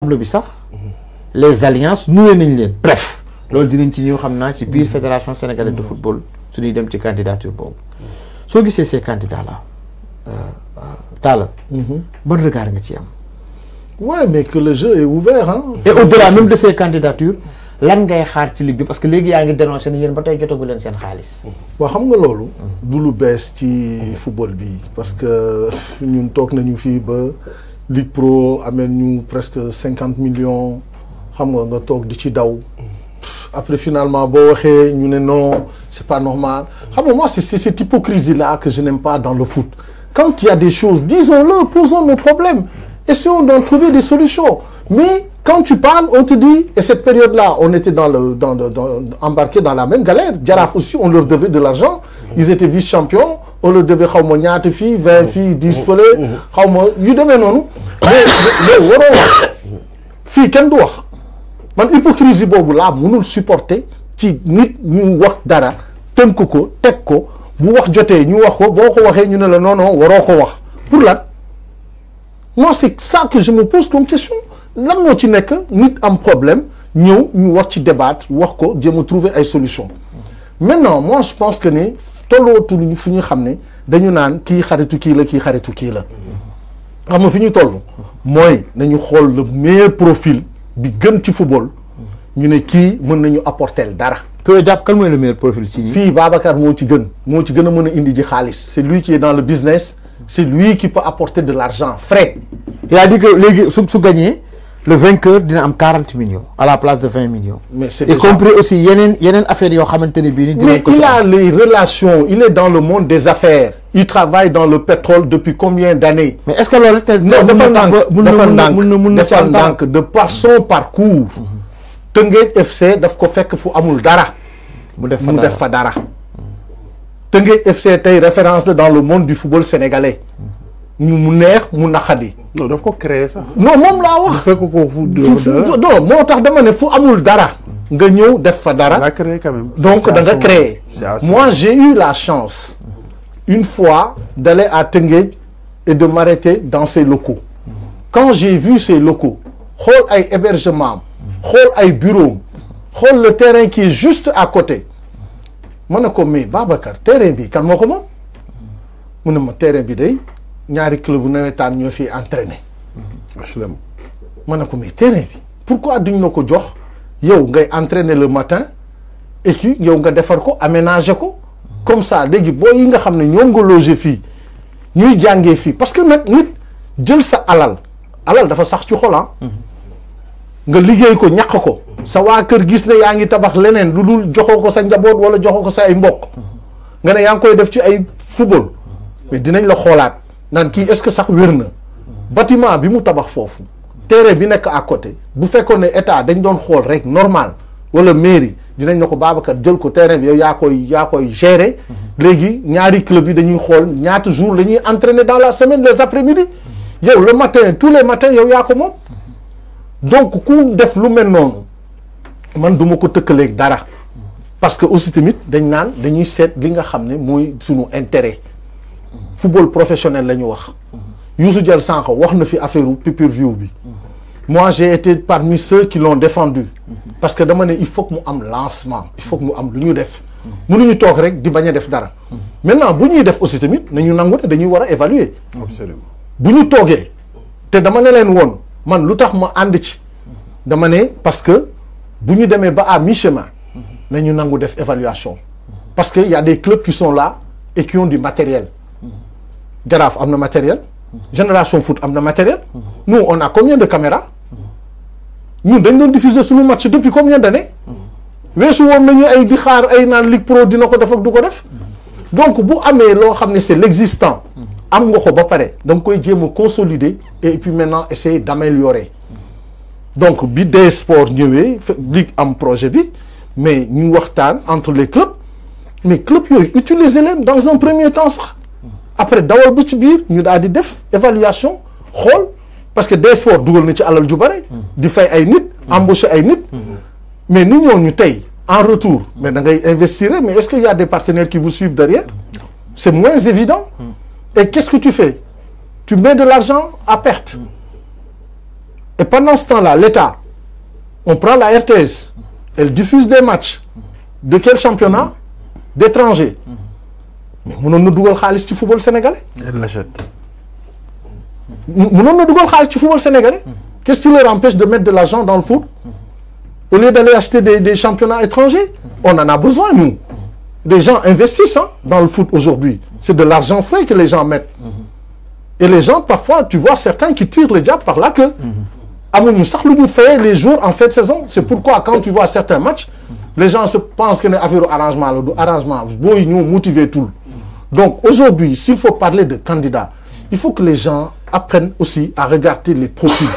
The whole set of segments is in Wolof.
bi sax les alliances noué nañ leen bref loolu dinañ ci ñëw xam naa ci biir fédération sénégalaise de football suñuy dem ci candidature boobu soo gisee ces candidats là Talla bon regard nga ci am. Ouais, mais que le jeu est ouvert hein. Et au-delà même de ces candidatures lan ngay xaar ci ligue bi parce que léegi yaa ngi dénoncé ni yéen ba tey jotagu leen seen xaalis. waaw xam nga loolu. du lu bees ci football bi parce que ñun toog nañu fii ba Ligue Pro amee ñu presque 50 millions xam nga toog di ci daw. Après finalement boo waxee ñu ne non c'est pas normal xam nga moi c'est cette hypocrisie là que je n'aime pas dans le foot. Quand il y a des choses disons-le, posons nos problèmes, essayons d'en trouver des solutions. Mais quand tu parles, on te dit, et cette période-là, on était embarqués dans la même galère. Jaraaf aussi, on leur devait de l'argent. Ils étaient vice-champions. On leur devait xaw ma ñaata filles, 20 filles, 10 fële. xaw ma yu demee noonu. mais waroo wax fii kenn du wax man hypocrisie boobu laa mënul supporter ci nit ñu wax dara tënk ko teg ko bu wax jotee ñu wax ko boo ko waxee ñu ne la non non waroo ko wax pour lan. non c'est ça que je me pose comme question lan moo ci nekk nit am problème ñëw ñu war ci débattre wax ko jéem a trouver ay solutions. Maintenant moi je pense que ne tollootuñu fu ñu xam ne dañu naan kii xaritu kii la kii xaritu kii la xam nga fi ñu toll mooy nañu xool le meilleur profil bi gën ci football ñu ne kii mën nañu apporter dara. Peu jàpp kan mooy le meilleur profil ci ñi. fii Babacar moo ci gën a mën a indi ji xaalis c'est lui qui est dans le business c'est lui qui peut apporter de l'argent frais. Il a dit que léegi su gagné le vainqueur dina am 40 millions à la place de 20 millions. Mais c'est y compris aussi yeneen affaires yoo xamante ne bii nii. mais il a les relations il est dans le monde des affaires. il travaille dans le pétrole depuis combien d'années. mais est-ce que loolu tey. dafa ndànk de par son parcours. Teungueth FC daf ko fekk fu amul dara. mu def fa dara. Teungueth FC tey référence la dans le monde du football sénégalais. mu neex mu naqadi. non daf ko créer sax. non moom laa wax. fekk ko fu non moo tax dama ne fu amul dara. nga ñëw def fa dara. nga créé quand même. donc da nga créer. moi j'ai eu la chance. une fois d'aller à Teungueth et de m'arrêter dans ses locaux. Quand j'ai vu ces locaux xool ay hébergement xool ay bureau xool le terrain qui est juste à côté ma ne ko mais Babacar terrain bi kan moo ko moom mu ne ma terrain bi day ñaari club bu nawetaan ñoo fi entraîné. HLM. ma ne ko mais terrain bi pourquoi duñ la ko jox yow ngay entraîner le matin et puis yow nga defar ko aménager ko comme ça léegi boo yi nga xam ne ñoom nga loger fii ñuy jàngee fii parce que nag nit jël sa alal dafa sax ci xol nga liggéey ko ñàkk ko sa waa kër gis ne yaa ngi tabax leneen lu dul joxoo ko sa njaboot wala joxoo ko sa ay mbokk nga ne yaa ngi koy def ci ay football mais dinañ la xoolaat naan kii est-ce que sax wér na bâtiment bi mu tabax foofu terrain bi nekk à côté bu fekkoon ne état dañ doon xool rek normal wala mairie dinañ ne ko Babacar jël ko terrain bi yow yaa koy gérer léegi ñaari club yi dañuy xool ñaata jours la ñuy entraîner dans la semaine les après-midi yow le matin tous les matins yow yaa ko moom donc ku def lu mel noonu man duma ko tëkkaleeg dara parce que aussi tamit dañ naan dañuy seet li nga xam ne mooy sunu intérêt football professionnel la ñu wax Youssou Dial sànq wax na fi affaire pay-per-view bi moi j'ai été parmi ceux qui l'ont défendu parce que dama ne il faut que mu am lancement il faut que mu am lu ñu def mënuñu toog rek di bañ a def dara maintenant bu ñuy def aussi tamit nañu nangu ne dañuy war a évaluer absolument bu ñu toogee te dama ne leen woon man lu tax ma ànd ci dama ne parce que bu ñu demee ba à mi-chemin nañu nangu def évaluation parce que y a des clubs qui sont là et qui ont du matériel Jaraaf am na matériel Génération Foot am na matériel nous on a combien de caméras ñun dañ doon diffuser suñu match depuis combien d'années weesu woon nañu ay di xaar ay naan Ligue Pro dina ko def ak du ko def donc bu amee loo xam ne c'est l'existant am nga ko ba pare da nga koy jéem a consolider et puis maintenant essayer d'améliorer donc bi DS Sport ñëwee ligue am projet bi mais ñu waxtaan entre les clubs mais clubs yooyu utiliser leen dans un premier temps sax après dawal ba ci biir ñu daal di def évaluation xool parce que DS Sport dugal na ci alal ju bare di fay ay nit embaucher ay nit mais ni ñooñu tey en retour mais da ngay investir mais est-ce qu'il y a des partenaires qui vous suivent derrière c'est moins évident et qu'est-ce que tu fais tu mets de l'argent à perte Et pendant ce temps-là, l'État, on prend la RTS, elle diffuse des matchs. De quel championnat? D'étrangers. Mais mënoon na dugal xaalis ci football sénégalais. Elle l'achète. Mënoon na dugal xaalis ci football sénégalais. Qu'est-ce qui leur empêche de mettre de l'argent dans le foot? Au lieu d'aller acheter des championnats étrangers? On en a besoin, nous. Les gens investissent dans le foot aujourd'hui. C'est de l'argent frais que les gens mettent. Et les gens, parfois, tu vois certains qui tirent le diable par la queue. Amuñu sax lu ñu fait les jours en fin de saison. C'est pourquoi quand tu vois certains matchs, les gens se pensent que c'est affaire arrangement, le arrangement, boy nous motiver tout. Donc aujourd'hui, s'il faut parler de candidats, il faut que les gens apprennent aussi à regarder les profils.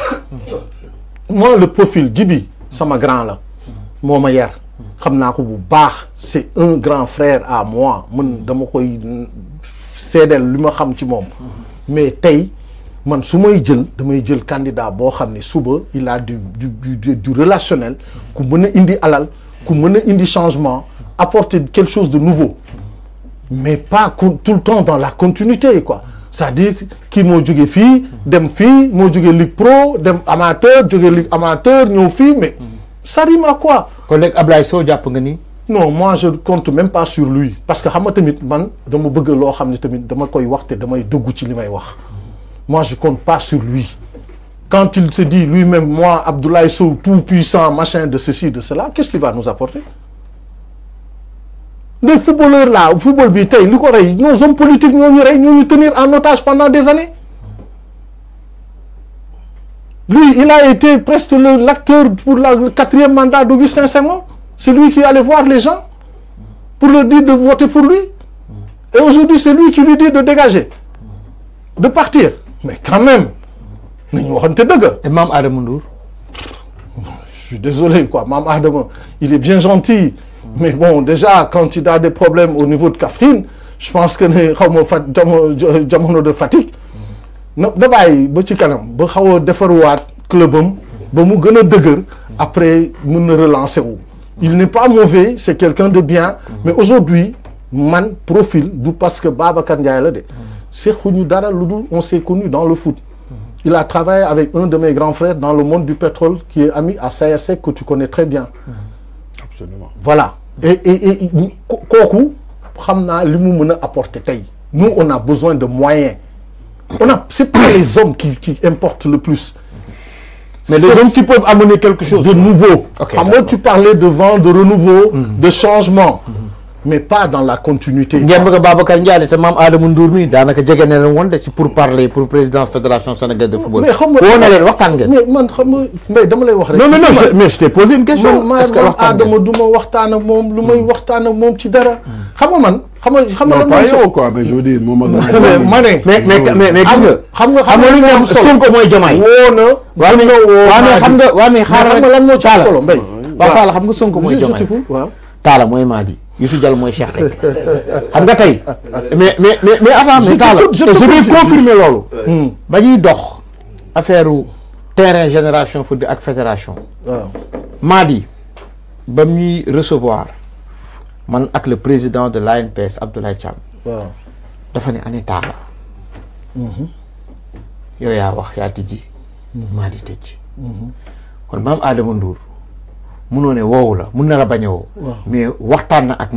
Moi, le profil Djibi, c'est ma grand là, mon meilleur. C'est un grand frère à moi. Mais tay, man su may jël candidat boo xam ne suba il a du relationnel ku mën a indi alal ku mën a indi changement apporter quelque chose de nouveau mais pas tout le temps dans la continuité quoi. C'est-à-dire kii moo jóge fii dem fii moo jóge Ligue Pro dem amateur jóge Ligue amateur ñëw fii mais ça rime à quoi? kon léegi Ablaye Sow jàpp nga ni. Non, moi je compte même pas sur lui parce que xam nga tamit man dama bëgg loo xam ne tamit dama koy wax te damay dëggu ci li may wax. Moi, je ne compte pas sur lui. Quand il se dit lui-même, moi, Abdoulaye Sow, tout puissant, machin, de ceci, de cela, qu'est-ce qu'il va nous apporter? Les footballeurs là, le football bitaille, nos hommes politiques nous tenir en otage pendant des années. Lui, il a été presque l'acteur pour le 4e mandat d'Augustin Senghor. C'est lui qui allait voir les gens pour leur dire de voter pour lui. Et aujourd'hui, c'est lui qui lui dit de dégager, de partir. Mais quand même, et Mame Adama Ndour? Je suis désolé quoi, Mame Adama, il est bien gentil. Mais bon, déjà, quand il a des problèmes au niveau de Kaffrine, je pense que jamono de fatigue. Après, nous relancer. Il n'est pas mauvais, c'est quelqu'un de bien. Mais aujourd'hui, man profil, parce que Babacar Ndiaye on s'est connu dans le foot. Il a travaillé avec un de mes grands frères dans le monde du pétrole qui est ami à CRC que tu connais très bien. Absolument. Voilà. Et Koku, nous, on a besoin de moyens. C'est pas les hommes qui importent le plus. Mais les hommes qui peuvent amener quelque chose de nouveau. Okay, moi, tu parlais de vent, de renouveau, de changement. Mais pas dans la continuité. Babacar Ndiaye te Mame Adama Ndour mi danaka jege na len won de ci pour parler pour présidence fédération sénégalaise de football. Mais len waxtan ngeen. Mais man xam nga mais dama lay wax rek. Non mais je t'ai posé une question. Est-ce que Adama duma waxtan ak mom lu may waxtan ak mom ci dara. Xam nga man xam nga pas yow quoi mais je veux dire mom mais gis nga xam nga lu ñam Sonko moy Diomaye. Wona wa mais xam nga xam nga lan mo ci solo mbay. Papa la xam nga Sonko moy Diomaye. Waaw. Tala moy Madi. Youssou Diallo mooy Cheikh Seck xam nga tey mais attends mais Talla je vais confirmer loolu ba ñuy dox affaire terrain génération foot bi ak fédération Madi ba ñuy recevoir man ak le président de l'ANPS Abdoulaye Thiam dafa ne année Talla yow yaa wax yaa tijji Madi tëj kon Mame Adama Ndour munoo ne woowu la mun na la bañ a woo mais waxtaan na ak